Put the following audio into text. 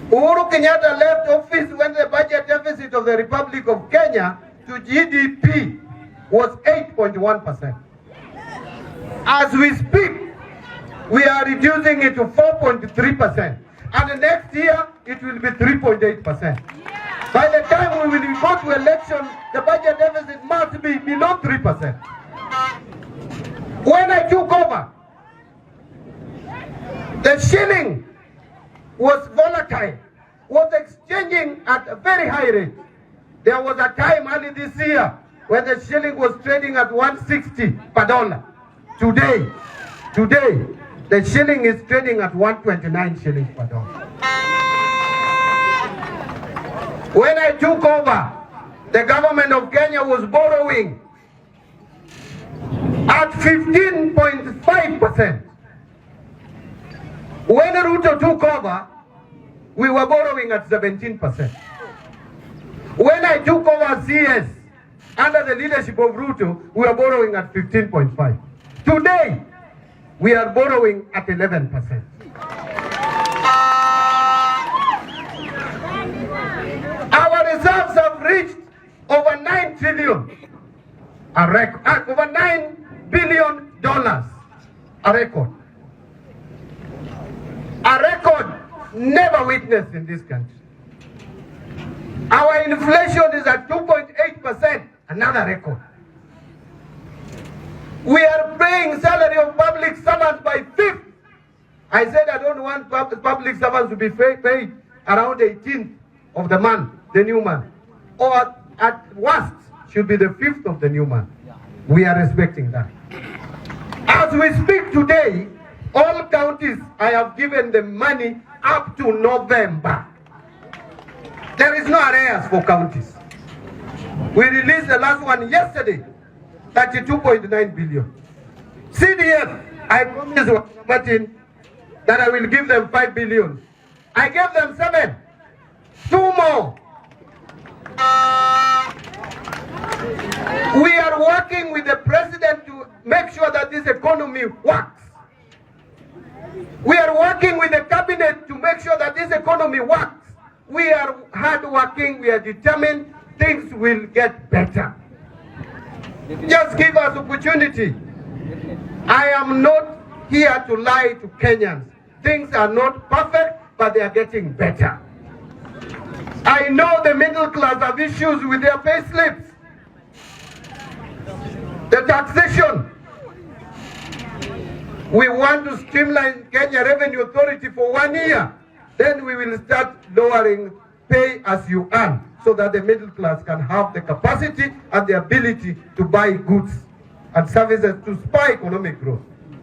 Uhuru Kenyatta left office when the budget deficit of the Republic of Kenya to GDP was 8.1%. As we speak, we are reducing it to 4.3%. And next year, it will be 3.8%. By the time we will go to election, the budget deficit must be below 3%. When I took over, the shilling was volatile, was exchanging at a very high rate. There was a time early this year when the shilling was trading at 160 per dollar. Today, the shilling is trading at 129 shillings per dollar. When I took over, the government of Kenya was borrowing at 15.5%. When Ruto took over, we were borrowing at 17%. When I took over CS, under the leadership of Ruto, we were borrowing at 15.5%. Today, we are borrowing at 11%. Our reserves have reached over 9 trillion, over $9 billion, a record. A record never witnessed in this country. Our inflation is at 2.8%, another record. We are paying salary of public servants by fifth. I said I don't want public servants to be paid around 18th of the month, the new month. Or at worst, should be the 5th of the new month. We are respecting that. As we speak today, all counties, I have given them money up to November. There is no arrears for counties. We released the last one yesterday, 32.9 billion. CDF, I promised Martin that I will give them 5 billion. I gave them 7. 2 more. We are working with the president to make sure that this economy works. We are working with the cabinet to make sure that this economy works. We are hard working, we are determined, things will get better. Just give us opportunity. I am not here to lie to Kenyans. Things are not perfect, but they are getting better. I know the middle class have issues with their pay slips. The taxation. We want to streamline Kenya Revenue Authority for 1 year. Then we will start lowering pay as you earn so that the middle class can have the capacity and the ability to buy goods and services to spur economic growth.